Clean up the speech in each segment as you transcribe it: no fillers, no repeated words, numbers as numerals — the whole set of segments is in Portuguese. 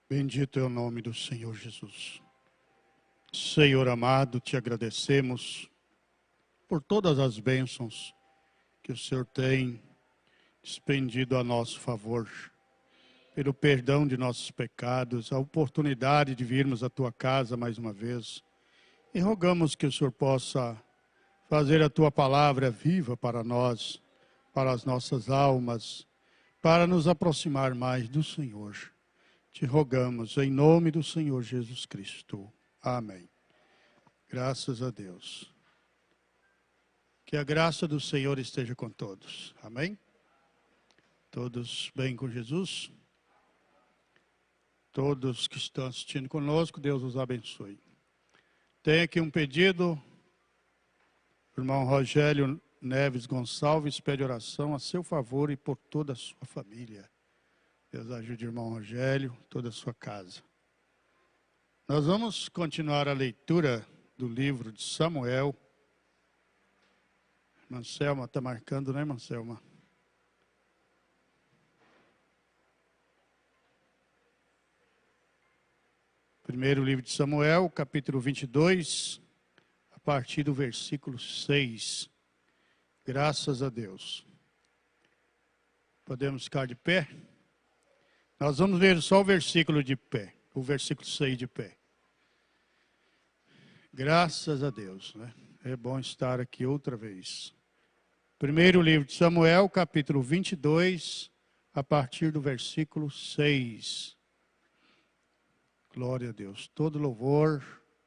Bendito é o nome do Senhor Jesus. Senhor amado, te agradecemos por todas as bênçãos que o Senhor tem despendido a nosso favor, pelo perdão de nossos pecados, a oportunidade de virmos à tua casa mais uma vez. E rogamos que o Senhor possa fazer a tua palavra viva para nós, para as nossas almas, para nos aproximar mais do Senhor. Te rogamos em nome do Senhor Jesus Cristo. Amém. Graças a Deus. Que a graça do Senhor esteja com todos. Amém? Todos bem com Jesus? Todos que estão assistindo conosco, Deus os abençoe. Tem aqui um pedido. O irmão Rogério Neves Gonçalves pede oração a seu favor e por toda a sua família. Deus ajude o irmão Rogério, toda a sua casa. Nós vamos continuar a leitura do livro de Samuel. Manselma está marcando, né, Manselma? Primeiro livro de Samuel, capítulo 22, a partir do versículo 6. Graças a Deus. Podemos ficar de pé? Nós vamos ver só o versículo de pé, o versículo 6 de pé. Graças a Deus, né? É bom estar aqui outra vez. Primeiro livro de Samuel, capítulo 22, a partir do versículo 6. Glória a Deus. Todo louvor,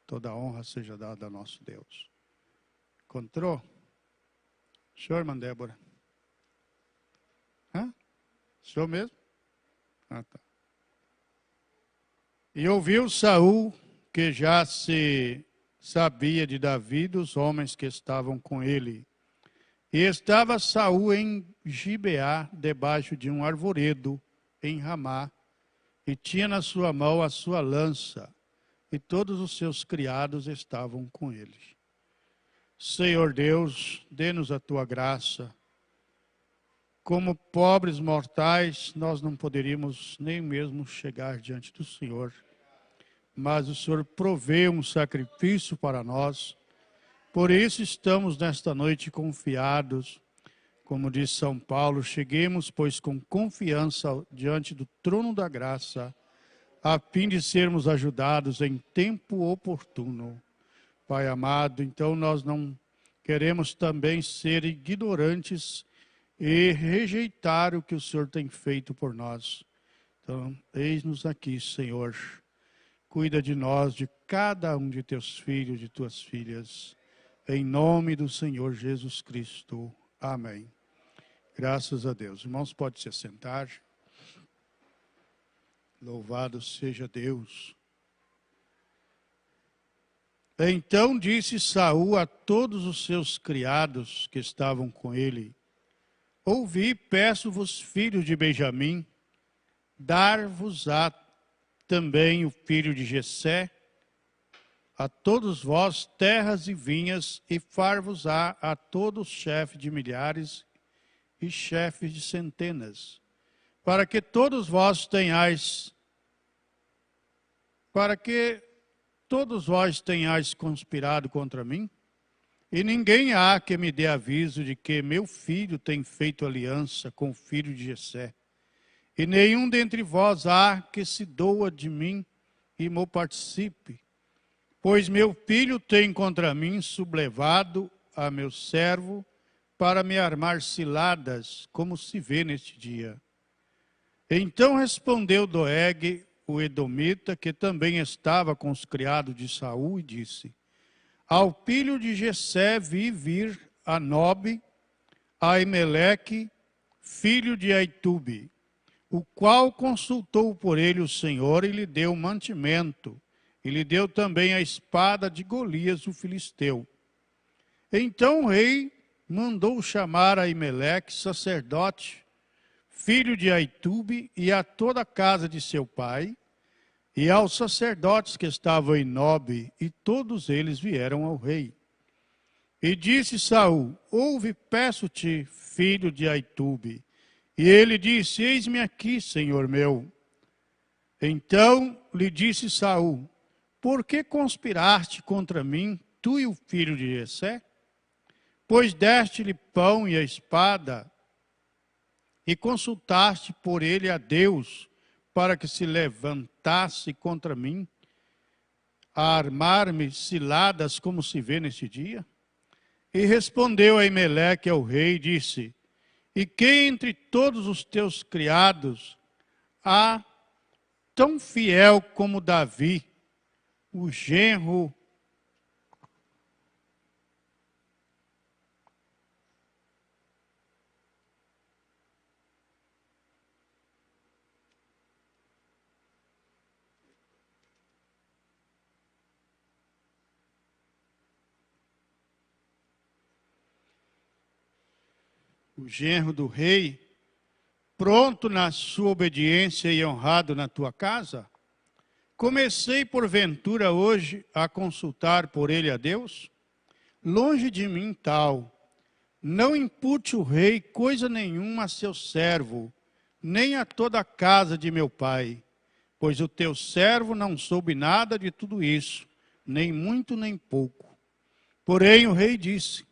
toda honra seja dada a nosso Deus. Encontrou? Senhor, irmã Débora? Hã? Senhor mesmo? Ah, tá. E ouviu Saul que já se sabia de Davi dos homens que estavam com ele. E estava Saul em Gibeá, debaixo de um arvoredo, em Ramá, e tinha na sua mão a sua lança, e todos os seus criados estavam com ele. Senhor Deus, dê-nos a tua graça. Como pobres mortais, nós não poderíamos nem mesmo chegar diante do Senhor. Mas o Senhor proveu um sacrifício para nós. Por isso estamos nesta noite confiados. Como diz São Paulo, cheguemos, pois, com confiança diante do trono da graça, a fim de sermos ajudados em tempo oportuno. Pai amado, então nós não queremos também ser ignorantes e rejeitar o que o Senhor tem feito por nós. Então, eis-nos aqui, Senhor. Cuida de nós, de cada um de teus filhos, de tuas filhas. Em nome do Senhor Jesus Cristo. Amém. Graças a Deus. Irmãos, pode se assentar. Louvado seja Deus. Então disse Saul a todos os seus criados que estavam com ele: ouvi, peço-vos, filhos de Benjamim, dar-vos-á também o filho de Jessé, a todos vós terras e vinhas, e far-vos-á a todos chefes de milhares e chefes de centenas, para que todos vós tenhais conspirado contra mim, e ninguém há que me dê aviso de que meu filho tem feito aliança com o filho de Jessé, e nenhum dentre vós há que se doa de mim e me participe, pois meu filho tem contra mim sublevado a meu servo para me armar ciladas, como se vê neste dia. Então respondeu Doeg, o edomita, que também estava com os criados de Saul, e disse: ao filho de Jessé vi vir a Nobe, a Emeleque, filho de Aitube, o qual consultou por ele o Senhor e lhe deu mantimento, e lhe deu também a espada de Golias, o filisteu. Então o rei mandou chamar a Emeleque, sacerdote, filho de Aitube, e a toda a casa de seu pai, e aos sacerdotes que estavam em Nobe, e todos eles vieram ao rei. E disse Saul: ouve, peço-te, filho de Aitube. E ele disse: eis-me aqui, senhor meu. Então lhe disse Saul: por que conspiraste contra mim, tu e o filho de Jessé? Pois deste-lhe pão e a espada, e consultaste por ele a Deus, para que se levantasse contra mim, a armar-me ciladas, como se vê neste dia? E respondeu Aimeleque ao rei e disse: e quem entre todos os teus criados há tão fiel como Davi, o genro do rei, pronto na sua obediência e honrado na tua casa? Comecei porventura hoje a consultar por ele a Deus? Longe de mim tal. Não impute o rei coisa nenhuma a seu servo, nem a toda a casa de meu pai, pois o teu servo não soube nada de tudo isso, nem muito nem pouco. Porém o rei disse: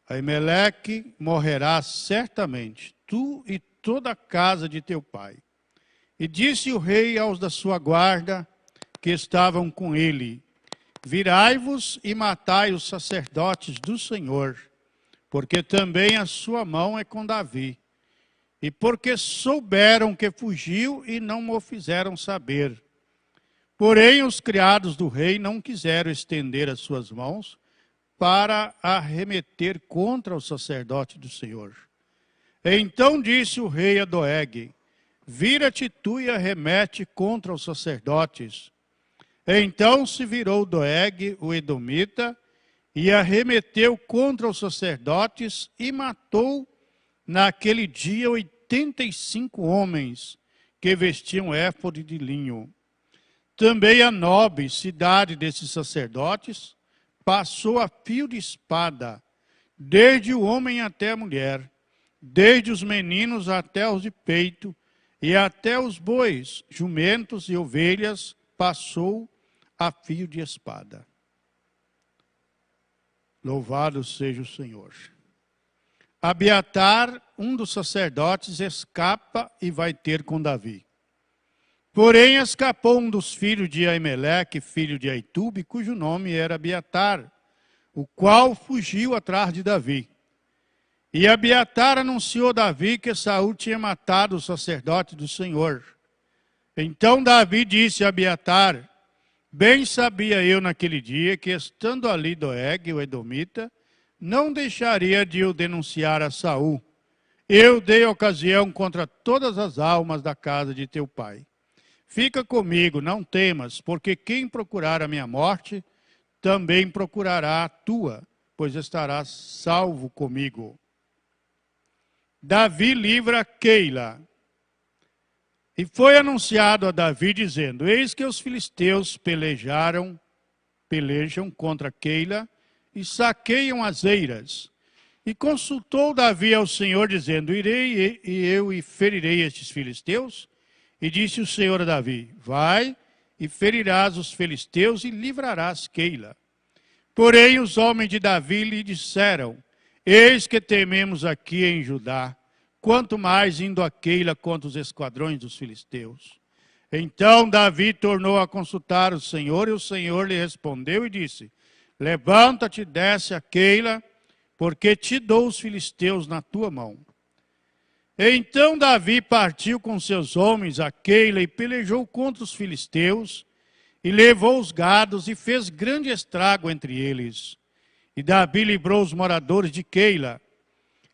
Aimeleque morrerá certamente, tu e toda a casa de teu pai. E disse o rei aos da sua guarda que estavam com ele: virai-vos e matai os sacerdotes do Senhor, porque também a sua mão é com Davi. E porque souberam que fugiu e não me fizeram saber. Porém os criados do rei não quiseram estender as suas mãos para arremeter contra o sacerdote do Senhor. Então disse o rei a Doeg: vira-te tu e arremete contra os sacerdotes. Então se virou Doeg, o edomita, e arremeteu contra os sacerdotes e matou naquele dia 85 homens que vestiam éfode de linho. Também a Nobe, cidade desses sacerdotes, passou a fio de espada, desde o homem até a mulher, desde os meninos até os de peito, e até os bois, jumentos e ovelhas, passou a fio de espada. Louvado seja o Senhor. Abiatar, um dos sacerdotes, escapa e vai ter com Davi. Porém, escapou um dos filhos de Aimeleque, filho de Aitube, cujo nome era Abiatar, o qual fugiu atrás de Davi. E Abiatar anunciou a Davi que Saul tinha matado o sacerdote do Senhor. Então Davi disse a Abiatar: bem sabia eu naquele dia que, estando ali Doeg, o edomita, não deixaria de o denunciar a Saul. Eu dei ocasião contra todas as almas da casa de teu pai. Fica comigo, não temas, porque quem procurar a minha morte, também procurará a tua, pois estarás salvo comigo. Davi livra Keila. E foi anunciado a Davi, dizendo: eis que os filisteus pelejam contra Keila e saqueiam as eiras. E consultou Davi ao Senhor, dizendo: irei eu e ferirei estes filisteus? E disse o Senhor a Davi: vai e ferirás os filisteus e livrarás Keila. Porém os homens de Davi lhe disseram: eis que tememos aqui em Judá, quanto mais indo a Keila contra os esquadrões dos filisteus. Então Davi tornou a consultar o Senhor, e o Senhor lhe respondeu e disse: levanta-te e desce a Keila, porque te dou os filisteus na tua mão. Então Davi partiu com seus homens a Keila e pelejou contra os filisteus, e levou os gados e fez grande estrago entre eles. E Davi livrou os moradores de Keila.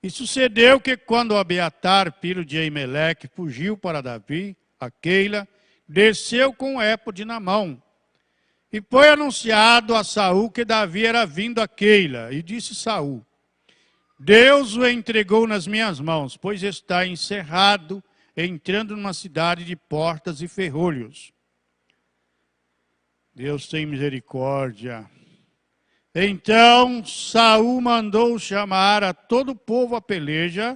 E sucedeu que quando Abiatar, filho de Aimeleque, fugiu para Davi, a Keila, desceu com o éfode na mão. E foi anunciado a Saul que Davi era vindo a Keila. E disse Saul: Deus o entregou nas minhas mãos, pois está encerrado, entrando numa cidade de portas e ferrolhos. Deus tem misericórdia. Então Saul mandou chamar a todo o povo à peleja,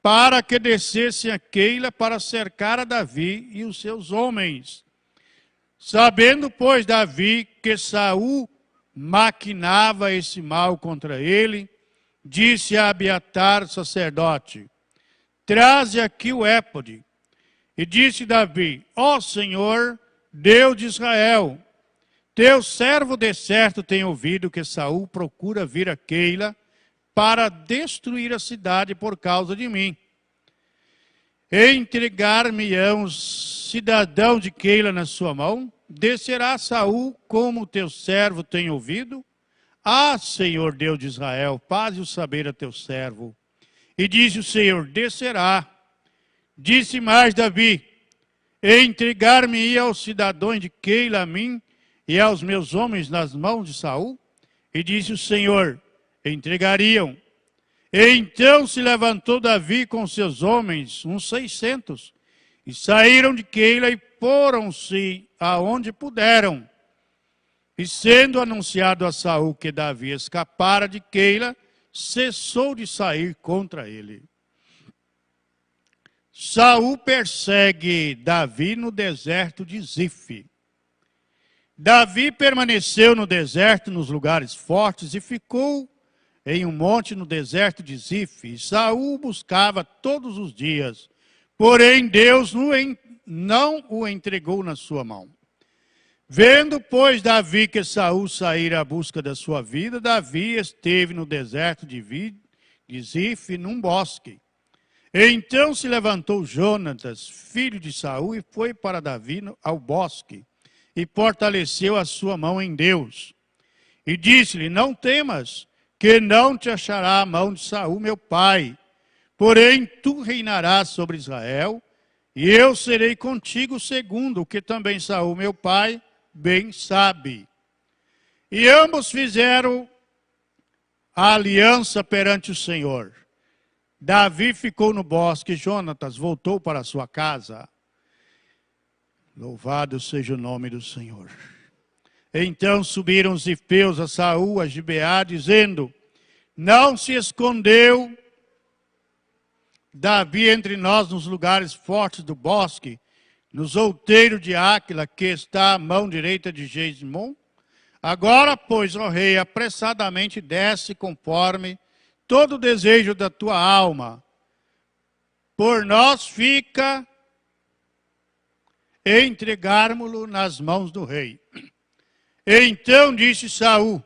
para que descessem a Keila para cercar a Davi e os seus homens. Sabendo, pois, Davi que Saul maquinava esse mal contra ele, disse a Abiatar, sacerdote: traze aqui o éfode. E disse Davi: ó Senhor, Deus de Israel, teu servo de certo tem ouvido que Saul procura vir a Keila para destruir a cidade por causa de mim. Entregar-me-ão os cidadãos de Keila na sua mão? Descerá Saul como teu servo tem ouvido? Ah, Senhor Deus de Israel, faze-o saber a teu servo. E disse o Senhor: descerá. Disse mais Davi: entregar-me aos cidadãos de Keila a mim e aos meus homens nas mãos de Saul? E disse o Senhor: entregariam. E então se levantou Davi com seus homens, uns 600, e saíram de Keila e foram-se aonde puderam. E sendo anunciado a Saul que Davi escapara de Keila, cessou de sair contra ele. Saul persegue Davi no deserto de Zif. Davi permaneceu no deserto, nos lugares fortes, e ficou em um monte no deserto de Zif. E Saul buscava todos os dias, porém Deus não o entregou na sua mão. Vendo, pois, Davi que Saul saíra à busca da sua vida, Davi esteve no deserto de Zif, num bosque. Então se levantou Jonatas, filho de Saul, e foi para Davi ao bosque, e fortaleceu a sua mão em Deus. E disse-lhe: não temas, que não te achará a mão de Saul, meu pai. Porém, tu reinarás sobre Israel, e eu serei contigo segundo o que também Saul, meu pai, bem sabe. E ambos fizeram a aliança perante o Senhor. Davi ficou no bosque, Jonatas voltou para sua casa. Louvado seja o nome do Senhor. Então subiram os zifeus a Saul, a Gibeá, dizendo: não se escondeu Davi entre nós nos lugares fortes do bosque, nos outeiros de Áquila, que está à mão direita de Jezimon? Agora, pois, ó rei, apressadamente desce conforme todo o desejo da tua alma. Por nós fica entregarmos-lo nas mãos do rei. Então disse Saul: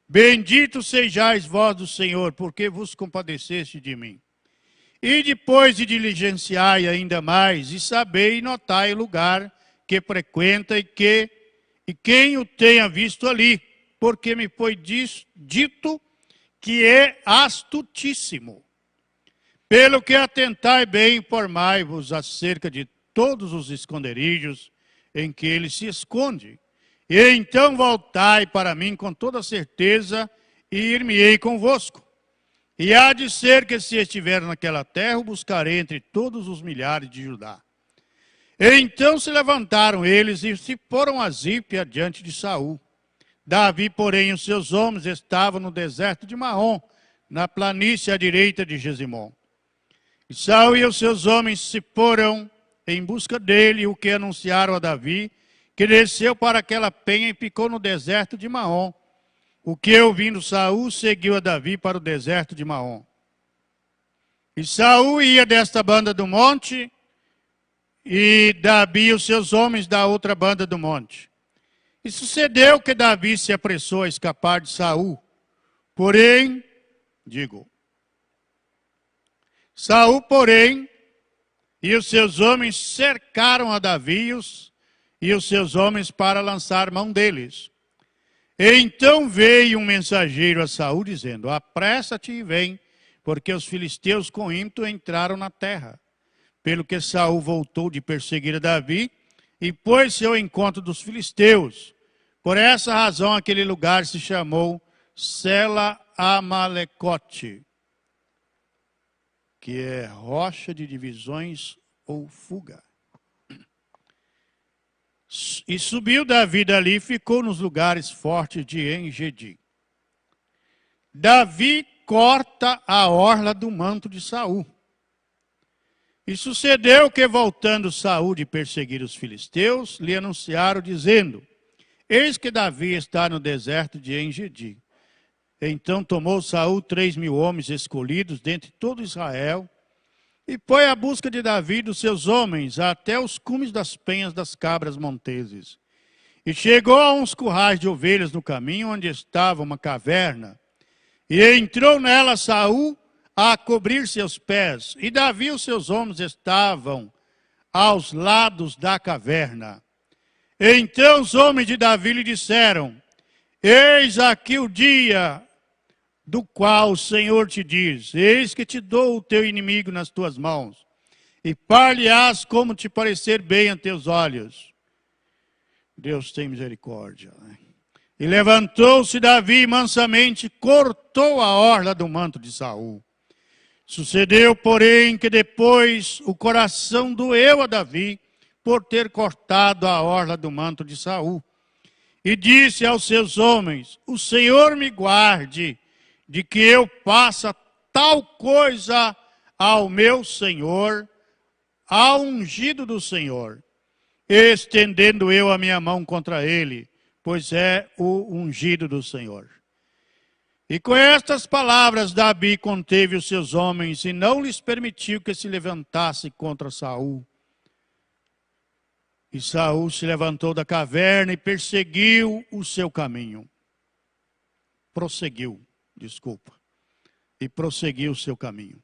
bendito sejais vós do Senhor, porque vos compadeceste de mim. E depois de diligenciai ainda mais, e sabei e notai o lugar que frequenta e quem o tenha visto ali, porque me foi dito que é astutíssimo. Pelo que atentai bem, informai-vos acerca de todos os esconderijos em que ele se esconde. E então voltai para mim com toda certeza, e ir-me-ei convosco. E há de ser que, se estiver naquela terra, o buscarei entre todos os milhares de Judá. E então se levantaram eles e se foram a Zif adiante de Saul. Davi, porém, e os seus homens estavam no deserto de Marrom, na planície à direita de Jezimon. E Saul e os seus homens se foram em busca dele, o que anunciaram a Davi, que desceu para aquela penha e ficou no deserto de Marrom. O que, ouvindo Saul, seguiu a Davi para o deserto de Marrom. E Saul ia desta banda do monte, e Davi e os seus homens da outra banda do monte. E sucedeu que Davi se apressou a escapar de Saul. Saul, porém, e os seus homens cercaram a Davi e os seus homens para lançar mão deles. Então veio um mensageiro a Saul dizendo: apressa-te e vem, porque os filisteus com ímpeto entraram na terra. Pelo que Saul voltou de perseguir a Davi e pôs-se ao encontro dos filisteus. Por essa razão aquele lugar se chamou Sela Amalecote, que é rocha de divisões ou fuga. E subiu Davi dali e ficou nos lugares fortes de Engedi. Davi corta a orla do manto de Saul E sucedeu que, voltando Saul de perseguir os filisteus, lhe anunciaram, dizendo: eis que Davi está no deserto de En-Gedi. Então tomou Saul 3.000 homens escolhidos dentre todo Israel, e foi à busca de Davi e dos seus homens até os cumes das penhas das cabras monteses. E chegou a uns currais de ovelhas no caminho, onde estava uma caverna. E entrou nela Saul a cobrir seus pés. E Davi e os seus homens estavam aos lados da caverna. Então os homens de Davi lhe disseram: eis aqui o dia do qual o Senhor te diz: eis que te dou o teu inimigo nas tuas mãos, e par-lhe-ás como te parecer bem a teus olhos. Deus tem misericórdia, né? E levantou-se Davi mansamente, cortou a orla do manto de Saul. Sucedeu, porém, que depois o coração doeu a Davi por ter cortado a orla do manto de Saul. E disse aos seus homens: o Senhor me guarde de que eu faça tal coisa ao meu Senhor, ao ungido do Senhor, estendendo eu a minha mão contra ele, pois é o ungido do Senhor. E com estas palavras Davi conteve os seus homens e não lhes permitiu que se levantasse contra Saul. E Saul se levantou da caverna e perseguiu o seu caminho. Prosseguiu o seu caminho.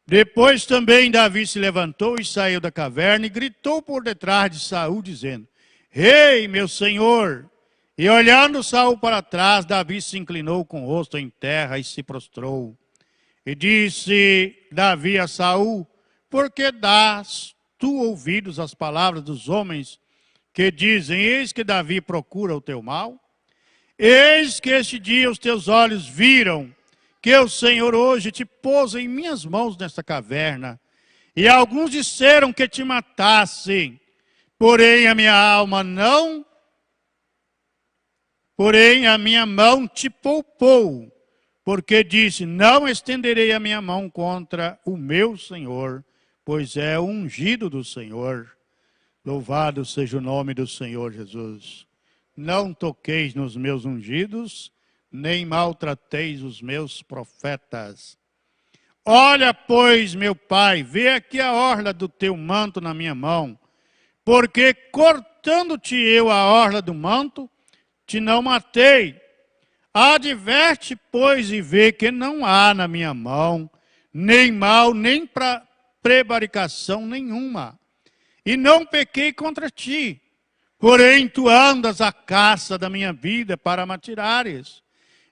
Depois também Davi se levantou e saiu da caverna e gritou por detrás de Saul, dizendo: Rei, meu senhor! E olhando Saul para trás, Davi se inclinou com o rosto em terra e se prostrou. E disse Davi a Saul: por que dás tu ouvidos às palavras dos homens que dizem: eis que Davi procura o teu mal? Eis que este dia os teus olhos viram que o Senhor hoje te pôs em minhas mãos nesta caverna. E alguns disseram que te matassem, porém a minha mão te poupou, porque disse: não estenderei a minha mão contra o meu Senhor, pois é o ungido do Senhor. Louvado seja o nome do Senhor Jesus. Não toqueis nos meus ungidos, nem maltrateis os meus profetas. Olha, pois, meu pai, vê aqui a orla do teu manto na minha mão, porque cortando-te eu a orla do manto, te não matei. Adverte, pois, e vê que não há na minha mão nem mal, nem prevaricação nenhuma. E não pequei contra ti. Porém, tu andas à caça da minha vida para me atirares.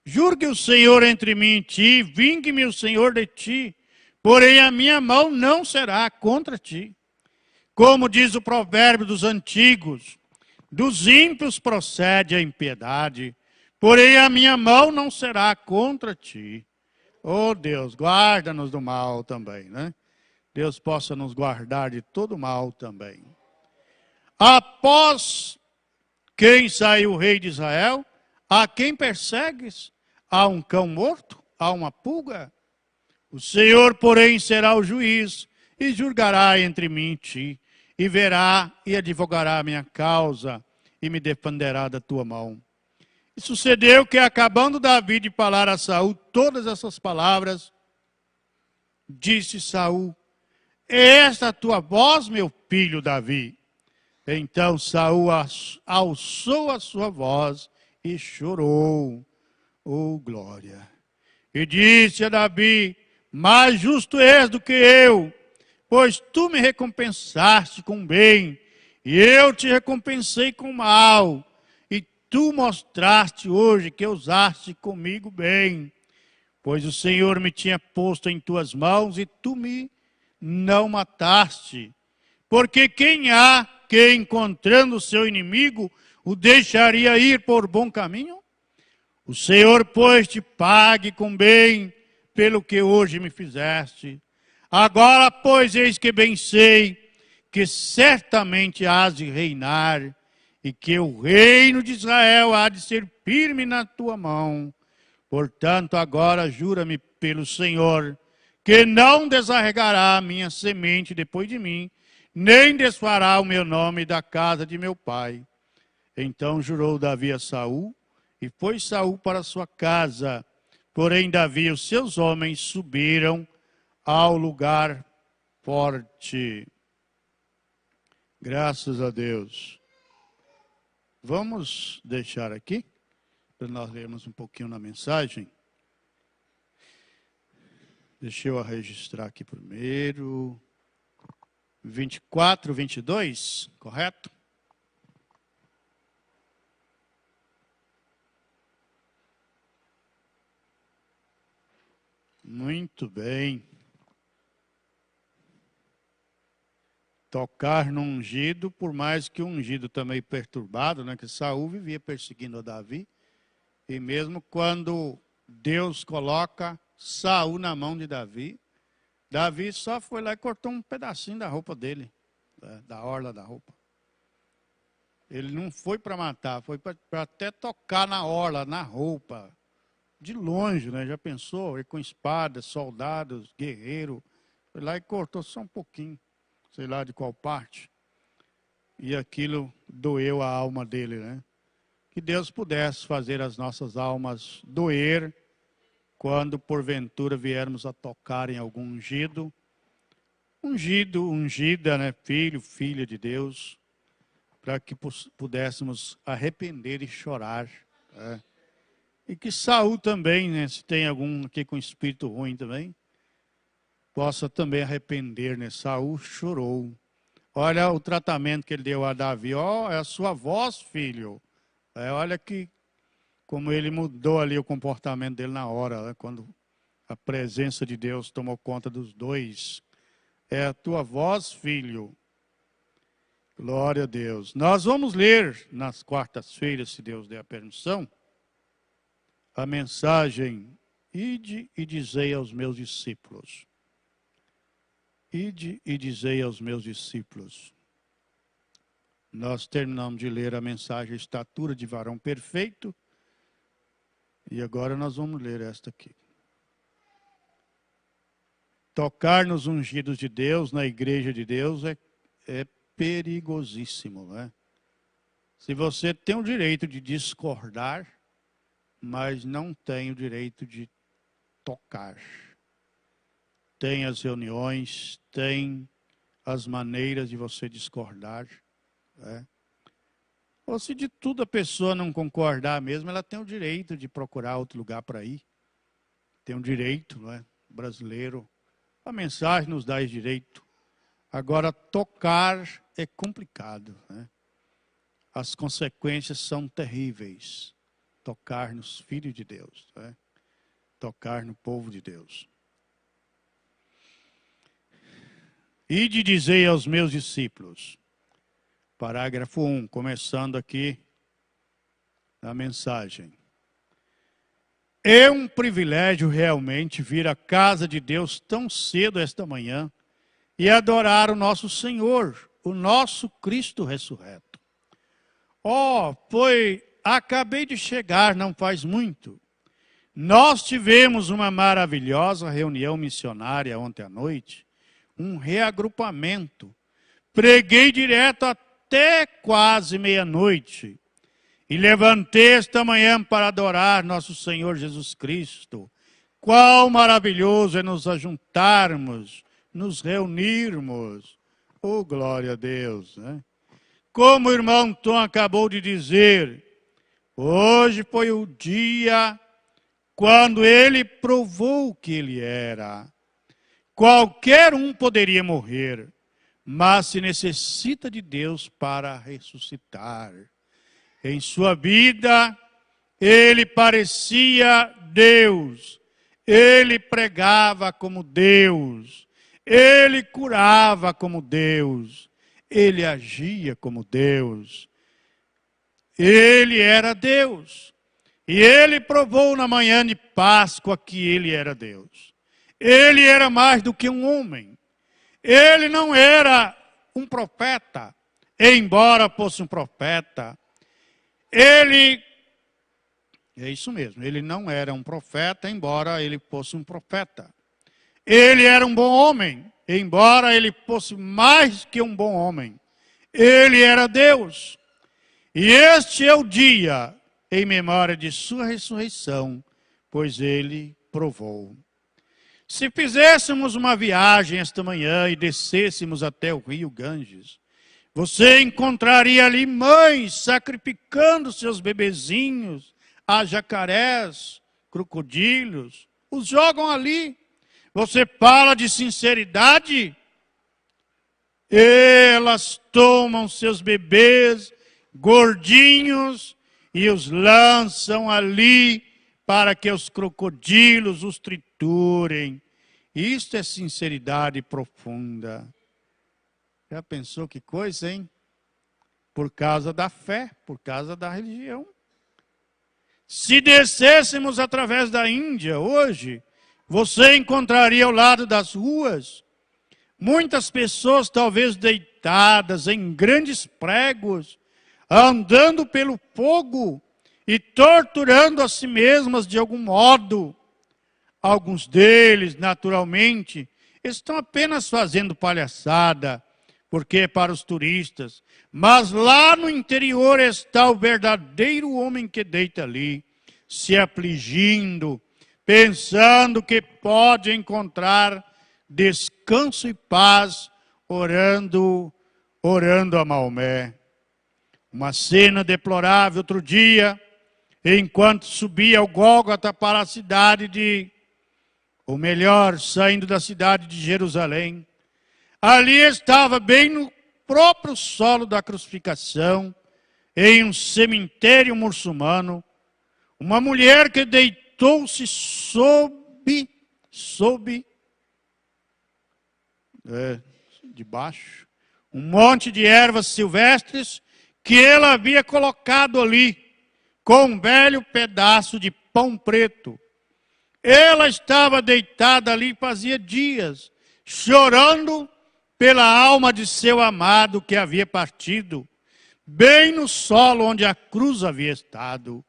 Julgue o Senhor entre mim e ti, vingue-me o Senhor de ti. Porém, a minha mão não será contra ti. Como diz o provérbio dos antigos: dos ímpios procede a impiedade, porém a minha mão não será contra ti. Oh Deus, guarda-nos do mal também, né? Deus possa nos guardar de todo mal também. Após quem saiu o rei de Israel, a quem persegues? A um cão morto? A uma pulga? O Senhor, porém, será o juiz e julgará entre mim e ti, e verá e advogará a minha causa e me defenderá da tua mão. E sucedeu que, acabando Davi de falar a Saul todas essas palavras, disse Saul: é esta a tua voz, meu filho Davi? Então Saul alçou a sua voz e chorou. Oh, glória! E disse a Davi: mais justo és do que eu, pois tu me recompensaste com bem, e eu te recompensei com mal, e tu mostraste hoje que usaste comigo bem, pois o Senhor me tinha posto em tuas mãos, e tu me não mataste. Porque quem há que, encontrando o seu inimigo, o deixaria ir por bom caminho? O Senhor, pois, te pague com bem pelo que hoje me fizeste. Agora, pois, eis que bem sei que certamente hás de reinar, e que o reino de Israel há de ser firme na tua mão. Portanto, agora jura-me pelo Senhor, que não desarregará a minha semente depois de mim, nem desfará o meu nome da casa de meu pai. Então jurou Davi a Saul, e foi Saul para sua casa. Porém Davi e os seus homens subiram ao lugar forte. Graças a Deus. Vamos deixar aqui, para nós lermos um pouquinho na mensagem. Deixa eu registrar aqui primeiro. 24, 22, correto? Muito bem. Tocar no ungido, por mais que o ungido também perturbado, né? Que Saul vivia perseguindo a Davi. E mesmo quando Deus coloca Saul na mão de Davi, Davi só foi lá e cortou um pedacinho da roupa dele, da orla da roupa. Ele não foi para matar, foi para até tocar na orla, na roupa. De longe, né? Já pensou? Ele com espada, soldados, guerreiro. Foi lá e cortou só um pouquinho, sei lá de qual parte. E aquilo doeu a alma dele, né? Que Deus pudesse fazer as nossas almas doer quando porventura viermos a tocar em algum ungido. Ungido, ungida, né? Filho, filha de Deus. Para que pudéssemos arrepender e chorar. Né? E que Saul também, né, se tem algum aqui com espírito ruim também, possa também arrepender, né? Saul chorou. Olha o tratamento que ele deu a Davi. Ó, é a sua voz, filho. Olha que como ele mudou ali o comportamento dele na hora, né, quando a presença de Deus tomou conta dos dois. É a tua voz, filho. Glória a Deus. Nós vamos ler nas quartas-feiras, se Deus der a permissão, a mensagem: ide e dizei aos meus discípulos. Ide e dizei aos meus discípulos. Nós terminamos de ler a mensagem Estatura de Varão Perfeito. E agora nós vamos ler esta aqui. Tocar nos ungidos de Deus, na igreja de Deus, é perigosíssimo, né? Se você tem o direito de discordar, mas não tem o direito de tocar. Tem as reuniões, tem as maneiras de você discordar. Né? Ou se de tudo a pessoa não concordar mesmo, ela tem o direito de procurar outro lugar para ir. Tem um direito, não é? Brasileiro. A mensagem nos dá esse direito. Agora, tocar é complicado. Né? As consequências são terríveis. Tocar nos filhos de Deus. Né? Tocar no povo de Deus. Ide dizer aos meus discípulos. Parágrafo 1, começando aqui na mensagem. É um privilégio realmente vir à casa de Deus tão cedo esta manhã e adorar o nosso Senhor, o nosso Cristo ressurreto. Acabei de chegar, não faz muito. Nós tivemos uma maravilhosa reunião missionária ontem à noite, um reagrupamento. Preguei direto até quase meia-noite. E levantei esta manhã para adorar nosso Senhor Jesus Cristo. Qual maravilhoso é nos ajuntarmos, nos reunirmos. Oh, glória a Deus. Né? Como o irmão Tom acabou de dizer, hoje foi o dia quando ele provou que ele era. Qualquer um poderia morrer, mas se necessita de Deus para ressuscitar. Em sua vida, ele parecia Deus. Ele pregava como Deus. Ele curava como Deus. Ele agia como Deus. Ele era Deus. E ele provou na manhã de Páscoa que ele era Deus. Ele era mais do que um homem. Ele não era um profeta, embora fosse um profeta. É isso mesmo, ele não era um profeta, embora ele fosse um profeta. Ele era um bom homem, embora ele fosse mais que um bom homem. Ele era Deus. E este é o dia em memória de sua ressurreição, pois ele provou. Se fizéssemos uma viagem esta manhã e descêssemos até o rio Ganges, você encontraria ali mães sacrificando seus bebezinhos a jacarés, crocodilos, os jogam ali. Você fala de sinceridade? Elas tomam seus bebês gordinhos e os lançam ali para que os crocodilos os triturem. Isto é sinceridade profunda. Já pensou que coisa, hein? Por causa da fé, por causa da religião. Se descêssemos através da Índia hoje, você encontraria ao lado das ruas muitas pessoas talvez deitadas em grandes pregos, andando pelo fogo e torturando a si mesmas de algum modo. Alguns deles, naturalmente, estão apenas fazendo palhaçada, porque é para os turistas. Mas lá no interior está o verdadeiro homem que deita ali, se afligindo, pensando que pode encontrar descanso e paz, orando a Maomé. Uma cena deplorável outro dia, enquanto subia ao Gólgota para a cidade saindo da cidade de Jerusalém. Ali estava bem no próprio solo da crucificação, em um cemitério muçulmano, uma mulher que deitou-se debaixo, um monte de ervas silvestres que ela havia colocado ali, com um velho pedaço de pão preto. Ela estava deitada ali fazia dias, chorando pela alma de seu amado que havia partido, bem no solo onde a cruz havia estado.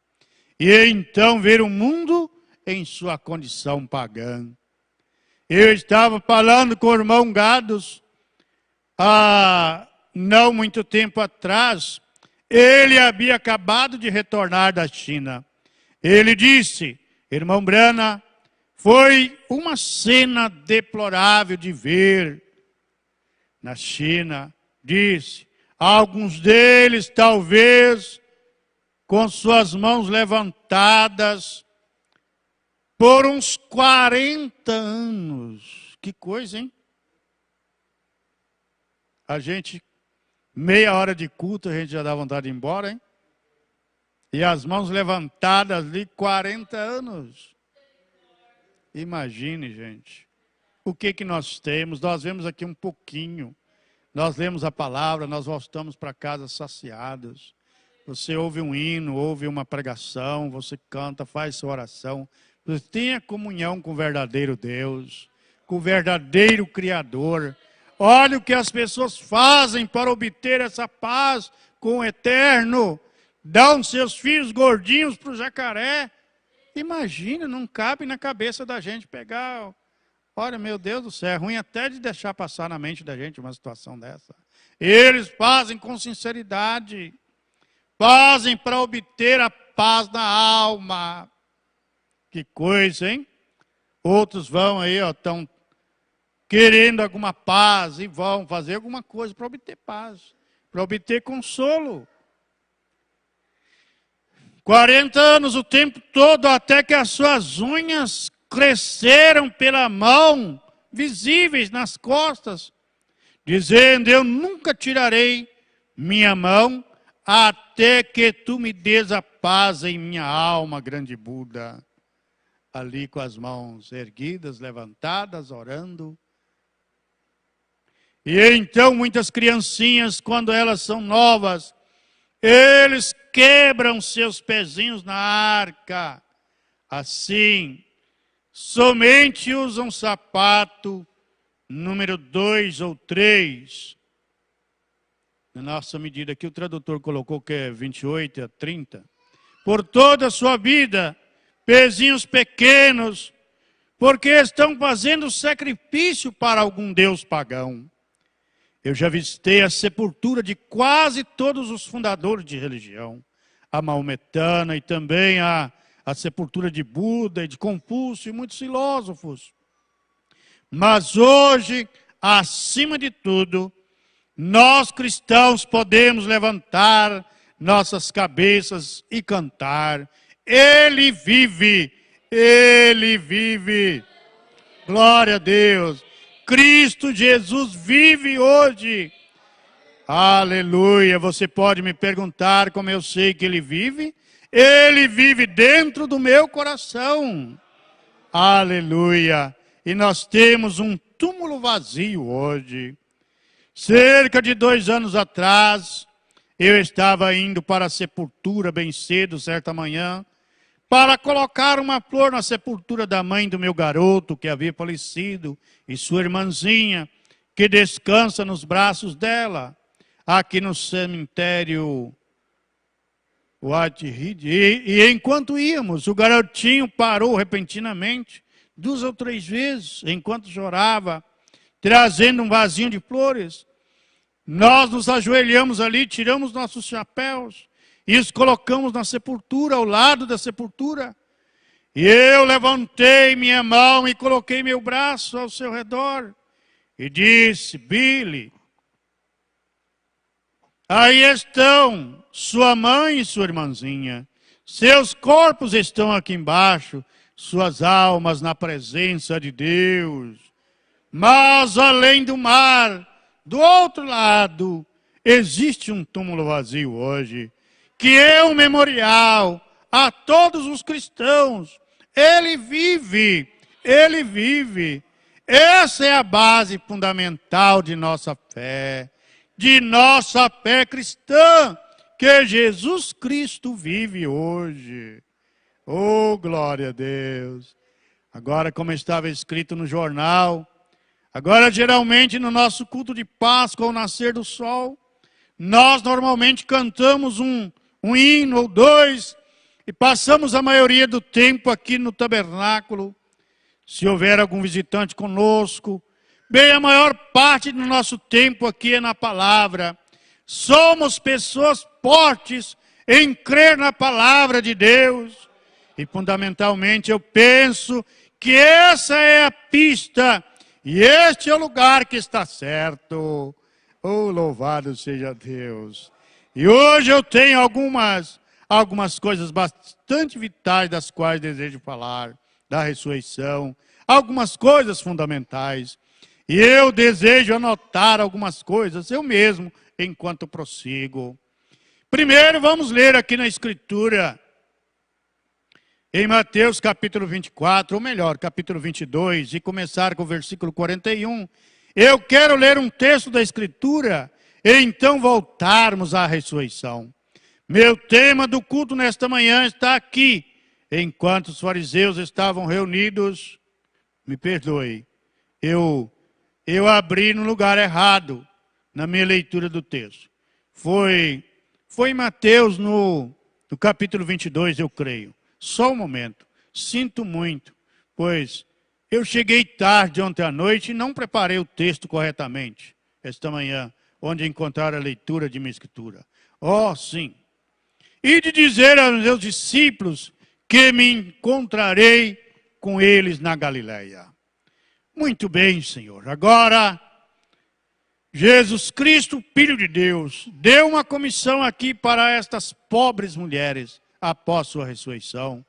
E então ver o mundo em sua condição pagã. Eu estava falando com o irmão Gados, há não muito tempo atrás. Ele havia acabado de retornar da China. Ele disse: irmão Brana, foi uma cena deplorável de ver na China. Disse, alguns deles talvez com suas mãos levantadas por uns 40 anos. Que coisa, hein? A gente, meia hora de culto, a gente já dá vontade de ir embora, hein? E as mãos levantadas ali, 40 anos. Imagine, gente. O que nós temos? Nós vemos aqui um pouquinho. Nós lemos a palavra, nós voltamos para casa saciados. Você ouve um hino, ouve uma pregação, você canta, faz sua oração. Você tenha comunhão com o verdadeiro Deus, com o verdadeiro Criador. Olha o que as pessoas fazem para obter essa paz com o Eterno. Dão seus filhos gordinhos para o jacaré. Imagina, não cabe na cabeça da gente pegar. Olha, meu Deus do céu, é ruim até de deixar passar na mente da gente uma situação dessa. Eles fazem com sinceridade. Fazem para obter a paz na alma. Que coisa, hein? Outros vão aí, estão querendo alguma paz e vão fazer alguma coisa para obter paz, para obter consolo. 40 anos o tempo todo, até que as suas unhas cresceram pela mão, visíveis nas costas, dizendo, eu nunca tirarei minha mão até que tu me des a paz em minha alma, grande Buda. Ali com as mãos erguidas, levantadas, orando. E então muitas criancinhas, quando elas são novas, eles quebram seus pezinhos na arca. Assim, somente usam sapato número 2 ou 3. Na nossa medida aqui, o tradutor colocou que é 28 a 30. Por toda a sua vida, pezinhos pequenos, porque estão fazendo sacrifício para algum deus pagão. Eu já visitei a sepultura de quase todos os fundadores de religião, a maometana e também a sepultura de Buda e de Confúcio e muitos filósofos. Mas hoje, acima de tudo, nós cristãos podemos levantar nossas cabeças e cantar: Ele vive, Ele vive. Glória a Deus. Cristo Jesus vive hoje. Aleluia. Você pode me perguntar como eu sei que Ele vive? Ele vive dentro do meu coração. Aleluia. E nós temos um túmulo vazio hoje. Cerca de 2 anos atrás, eu estava indo para a sepultura bem cedo, certa manhã, para colocar uma flor na sepultura da mãe do meu garoto, que havia falecido, e sua irmãzinha, que descansa nos braços dela, aqui no cemitério White Ridge. E enquanto íamos, o garotinho parou repentinamente, 2 ou 3 vezes, enquanto chorava, trazendo um vasinho de flores. Nós nos ajoelhamos ali, tiramos nossos chapéus e os colocamos na sepultura, ao lado da sepultura. E eu levantei minha mão e coloquei meu braço ao seu redor e disse: Billy, aí estão sua mãe e sua irmãzinha. Seus corpos estão aqui embaixo, suas almas na presença de Deus. Mas além do mar, do outro lado, existe um túmulo vazio hoje, que é um memorial a todos os cristãos. Ele vive, Ele vive. Essa é a base fundamental de nossa fé cristã, que Jesus Cristo vive hoje. Oh, glória a Deus. Agora, como estava escrito no jornal, agora geralmente no nosso culto de Páscoa, ao nascer do sol, nós normalmente cantamos um hino ou 2 e passamos a maioria do tempo aqui no tabernáculo. Se houver algum visitante conosco, bem, a maior parte do nosso tempo aqui é na palavra. Somos pessoas fortes em crer na palavra de Deus. E fundamentalmente eu penso que essa é a pista e este é o lugar que está certo. Oh, louvado seja Deus. E hoje eu tenho algumas coisas bastante vitais das quais desejo falar, da ressurreição, algumas coisas fundamentais. E eu desejo anotar algumas coisas, eu mesmo, enquanto prossigo. Primeiro, vamos ler aqui na Escritura, em Mateus capítulo 24, ou melhor, capítulo 22, e começar com o versículo 41. Eu quero ler um texto da Escritura, e então voltarmos à ressurreição. Meu tema do culto nesta manhã está aqui. Enquanto os fariseus estavam reunidos, me perdoe, eu abri no lugar errado, na minha leitura do texto. Foi em Mateus no capítulo 22, eu creio. Só um momento, sinto muito, pois eu cheguei tarde ontem à noite e não preparei o texto corretamente, esta manhã, onde encontrar a leitura de minha escritura. Oh, sim. E de dizer aos meus discípulos que me encontrarei com eles na Galileia. Muito bem, Senhor. Agora, Jesus Cristo, Filho de Deus, deu uma comissão aqui para estas pobres mulheres, após sua ressurreição, o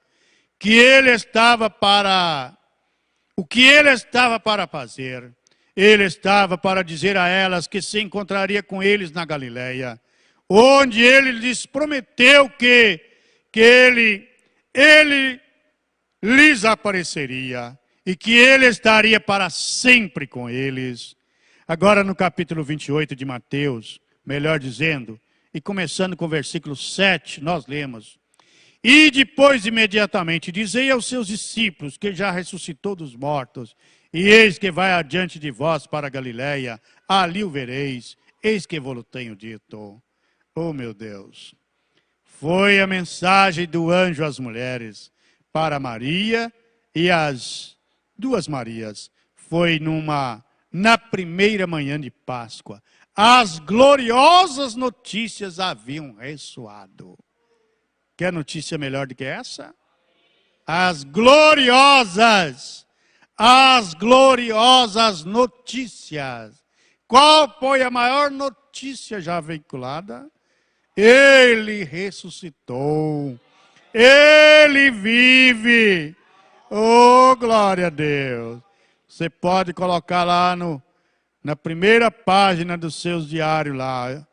que ele estava para fazer. Ele estava para dizer a elas que se encontraria com eles na Galileia, onde ele lhes prometeu que ele lhes apareceria e que ele estaria para sempre com eles. Agora no capítulo 28 de Mateus, melhor dizendo, e começando com o versículo 7, nós lemos: E depois imediatamente dizei aos seus discípulos que já ressuscitou dos mortos, e eis que vai adiante de vós para a Galileia, ali o vereis, eis que vos tenho dito. Oh, meu Deus! Foi a mensagem do anjo às mulheres, para Maria e as duas Marias. Foi na primeira manhã de Páscoa. As gloriosas notícias haviam ressoado. Quer notícia melhor do que essa? As gloriosas notícias. Qual foi a maior notícia já veiculada? Ele ressuscitou. Ele vive. Oh, glória a Deus. Você pode colocar lá na primeira página dos seus diários lá.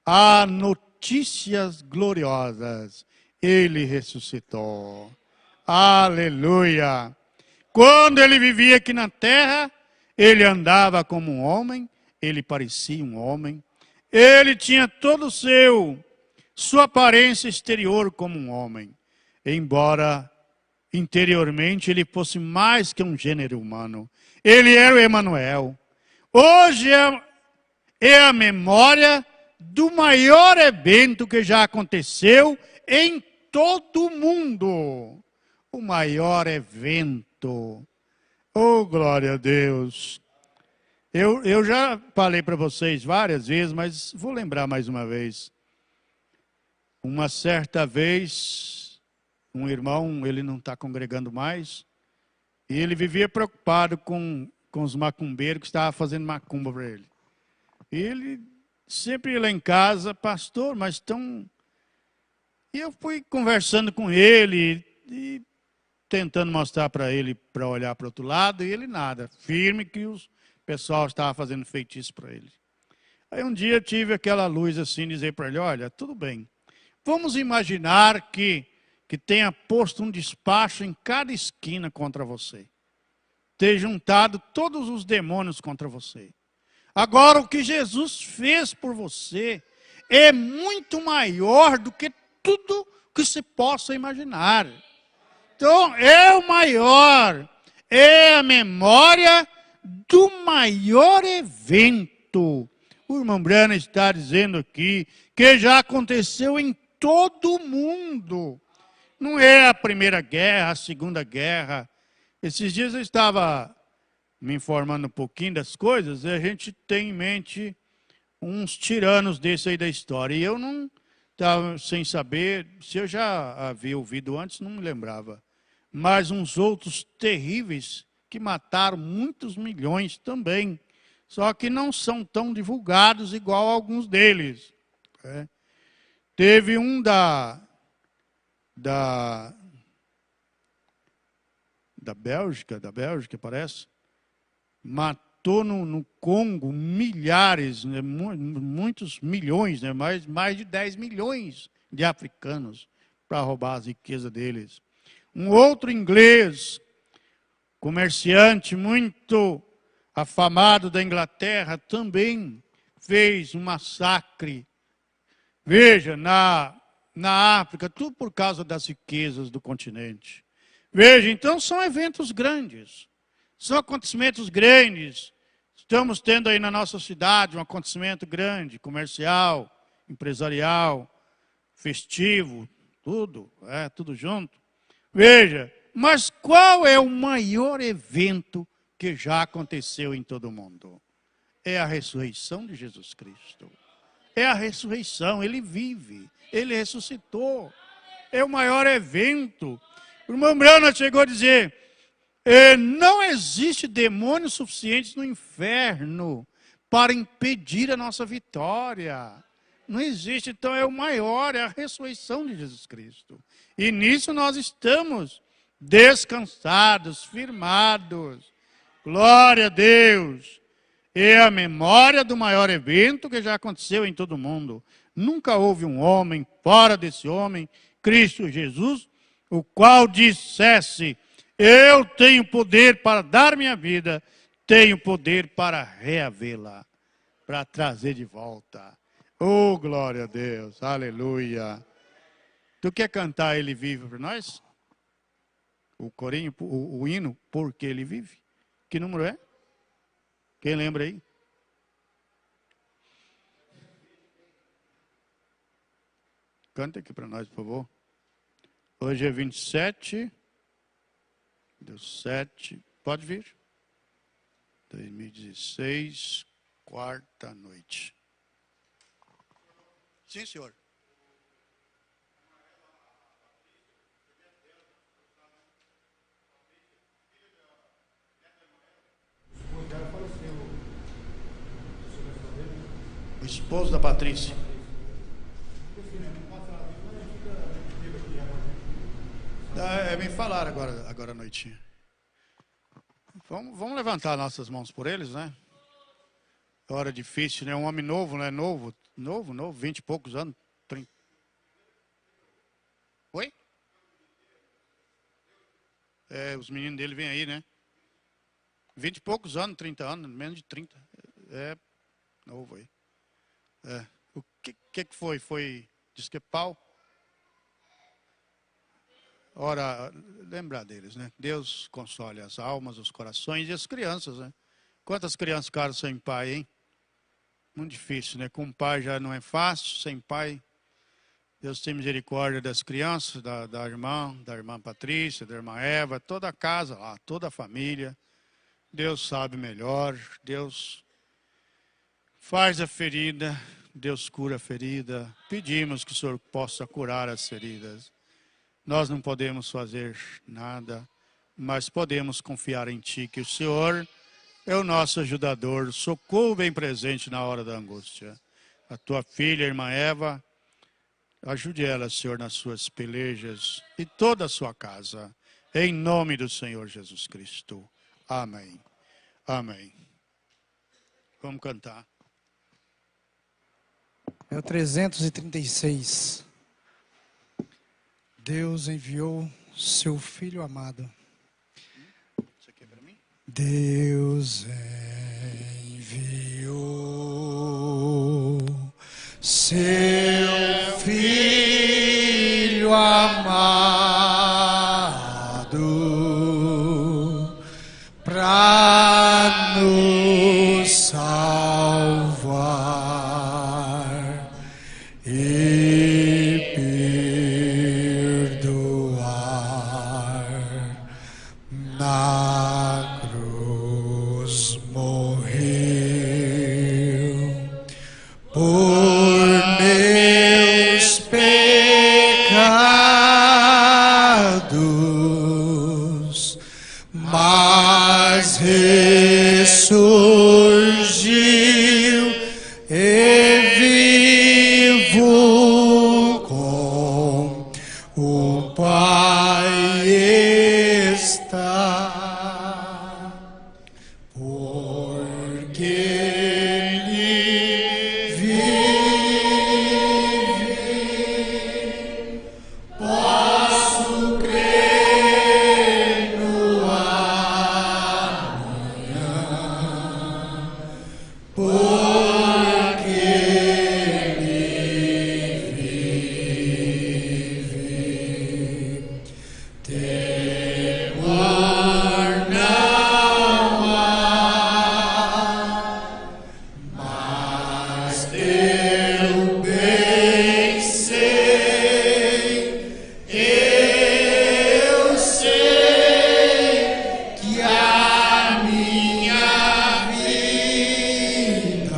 Há notícias gloriosas. Ele ressuscitou. Aleluia. Quando ele vivia aqui na terra, ele andava como um homem, ele parecia um homem. Ele tinha todo sua aparência exterior como um homem, embora interiormente ele fosse mais que um gênero humano. Ele era o Emanuel. Hoje é a memória do maior evento que já aconteceu em todo o mundo. O maior evento. Oh, glória a Deus. Eu já falei para vocês várias vezes, mas vou lembrar mais uma vez. Uma certa vez, um irmão, ele não está congregando mais, e ele vivia preocupado com os macumbeiros que estavam fazendo macumba para ele. E ele sempre ia lá em casa, pastor, mas estão... E eu fui conversando com ele e tentando mostrar para ele para olhar para o outro lado, e ele nada, firme que o pessoal estava fazendo feitiço para ele. Aí um dia eu tive aquela luz assim, dizer para ele, olha, tudo bem, vamos imaginar que tenha posto um despacho em cada esquina contra você. Ter juntado todos os demônios contra você. Agora, o que Jesus fez por você é muito maior do que tudo que se possa imaginar. Então, é o maior, é a memória do maior evento. O irmão Brana está dizendo aqui que já aconteceu em todo o mundo. Não é a Primeira Guerra, a Segunda Guerra. Esses dias eu estava me informando um pouquinho das coisas, e a gente tem em mente uns tiranos desse aí da história. E eu não estava sem saber, se eu já havia ouvido antes, não me lembrava. Mas uns outros terríveis que mataram muitos milhões também. Só que não são tão divulgados igual alguns deles. Teve um da Bélgica, parece, matou no Congo milhares, né, muitos milhões, né, mais de 10 milhões de africanos para roubar as riquezas deles. Um outro inglês, comerciante muito afamado da Inglaterra, também fez um massacre. Veja, na África, tudo por causa das riquezas do continente. Veja, então são eventos grandes, são acontecimentos grandes. Estamos tendo aí na nossa cidade um acontecimento grande, comercial, empresarial, festivo, tudo junto. Veja, mas qual é o maior evento que já aconteceu em todo o mundo? É a ressurreição de Jesus Cristo. É a ressurreição, ele vive, ele ressuscitou. É o maior evento. O irmão Brana chegou a dizer, não existe demônios suficientes no inferno para impedir a nossa vitória. Não existe, então é o maior, é a ressurreição de Jesus Cristo. E nisso nós estamos descansados, firmados. Glória a Deus. É a memória do maior evento que já aconteceu em todo o mundo. Nunca houve um homem, fora desse homem, Cristo Jesus, o qual dissesse, eu tenho poder para dar minha vida, tenho poder para reavê-la, para trazer de volta. Oh, glória a Deus, aleluia. Tu quer cantar Ele Vive para nós? O corinho, o hino, porque Ele vive. Que número é? Quem lembra aí? Canta aqui para nós, por favor. Hoje é 27 do 7. pode vir. 2016, quarta noite. Sim, senhor. O esposo da Patrícia. Me falaram agora à noite. Vamos levantar nossas mãos por eles, né? Hora difícil, né? Um homem novo, né? Novo, 20 e poucos anos. 30. Oi? Os meninos dele vêm aí, né? 20 e poucos anos, 30 anos, menos de 30. Novo aí. O que foi? Diz que é pau? Ora, lembrar deles, né? Deus console as almas, os corações e as crianças, né? Quantas crianças ficaram sem pai, hein? Muito difícil, né? Com pai já não é fácil, sem pai. Deus tem misericórdia das crianças, da irmã Patrícia, da irmã Eva, toda a casa lá, toda a família. Deus sabe melhor, Deus faz a ferida, Deus cura a ferida. Pedimos que o Senhor possa curar as feridas. Nós não podemos fazer nada, mas podemos confiar em Ti, que o Senhor é o nosso ajudador, socorro bem presente na hora da angústia. A Tua filha, a irmã Eva, ajude ela, Senhor, nas suas pelejas e toda a sua casa. Em nome do Senhor Jesus Cristo. Amém. Amém. Vamos cantar. É o 336. Deus enviou seu Filho amado. Isso aqui é para mim? Deus enviou seu Filho amado para nos salvar e perdoar. Na cruz morreu por meus pecados, mas ressurgiu e vivo com o Pai está, porque Ele vive, posso crer no amanhã, porque Ele vive. Temor não há, mas teu bem sei, eu sei que a minha vida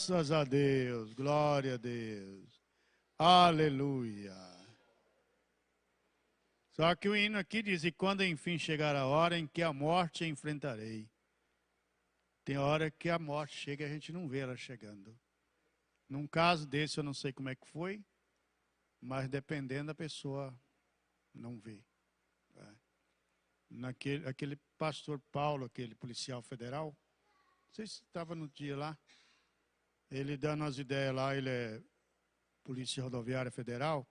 Graças a Deus, glória a Deus. Aleluia. Só que o hino aqui diz, e quando enfim chegar a hora em que a morte enfrentarei. Tem hora que a morte chega e a gente não vê ela chegando. Num caso desse eu não sei como é que foi, mas dependendo da pessoa, não vê. Aquele pastor Paulo, aquele policial federal, não sei se estava no dia lá, ele dando as ideias lá, ele é Polícia Rodoviária Federal,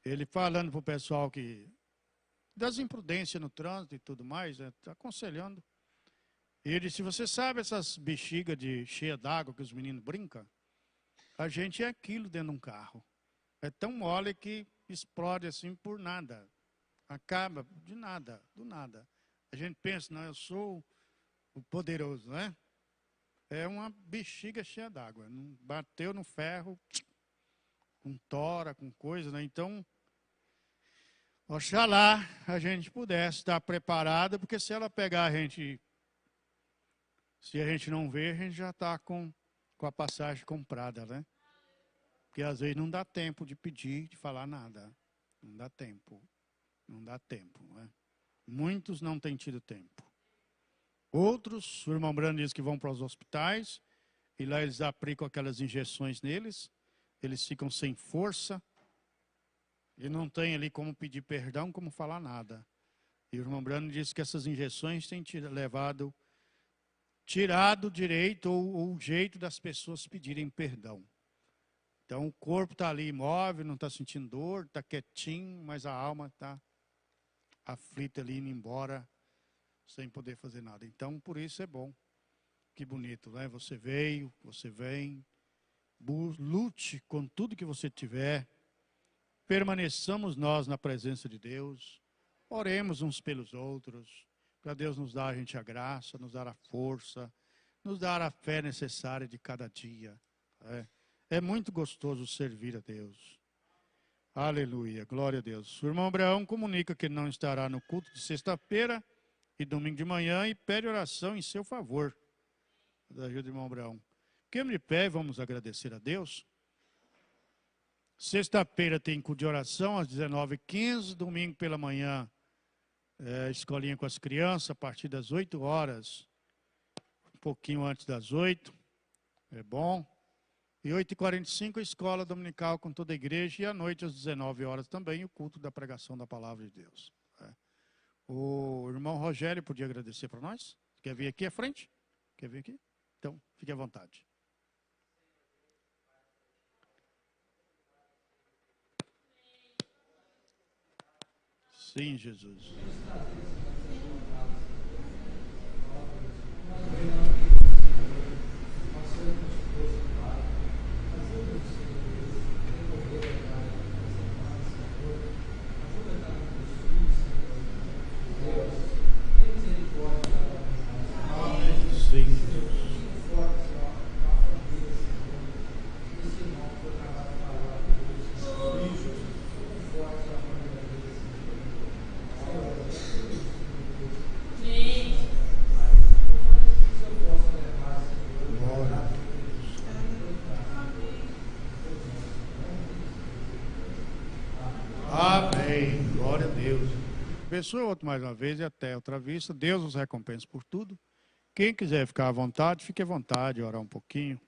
ele falando para o pessoal que das imprudências no trânsito e tudo mais, tá aconselhando. E ele disse, você sabe essas bexigas cheia d'água que os meninos brincam? A gente é aquilo dentro de um carro. É tão mole que explode assim por nada. Acaba de nada, do nada. A gente pensa, não, eu sou o poderoso, né? É uma bexiga cheia d'água. Bateu no ferro, com tora, com coisa, né? Então, oxalá a gente pudesse estar preparado, porque se ela pegar a gente, se a gente não ver, a gente já está com a passagem comprada, né? Porque às vezes não dá tempo de pedir, de falar nada. Não dá tempo. Não dá tempo, né? Muitos não têm tido tempo. Outros, o irmão Brando diz que vão para os hospitais, e lá eles aplicam aquelas injeções neles, eles ficam sem força, e não tem ali como pedir perdão, como falar nada. E o irmão Brando diz que essas injeções têm tirado o direito ou o jeito das pessoas pedirem perdão. Então o corpo está ali imóvel, não está sentindo dor, está quietinho, mas a alma está aflita ali, indo embora, sem poder fazer nada. Então, por isso é bom. Que bonito, né? Você veio, você vem, lute com tudo que você tiver, permaneçamos nós na presença de Deus, oremos uns pelos outros, para Deus nos dar a gente a graça, nos dar a força, nos dar a fé necessária de cada dia. É muito gostoso servir a Deus. Aleluia, glória a Deus. O irmão Abraão comunica que não estará no culto de sexta-feira e domingo de manhã e pede oração em seu favor. Da ajuda do irmão Abraão. Fiquemos de pé e vamos agradecer a Deus. Sexta-feira tem culto de oração às 19h15, domingo pela manhã, escolinha com as crianças, a partir das 8 horas, um pouquinho antes das 8, é bom. E 8h45 a escola dominical com toda a igreja, e à noite às 19 horas também o culto da pregação da palavra de Deus. O irmão Rogério podia agradecer para nós? Quer vir aqui à frente? Quer vir aqui? Então, fique à vontade. Sim, Jesus. Amém. Glória a Deus. Abençoe outro mais uma vez e até outra vista. Deus os recompensa por tudo. Quem quiser ficar à vontade, fique à vontade, orar um pouquinho.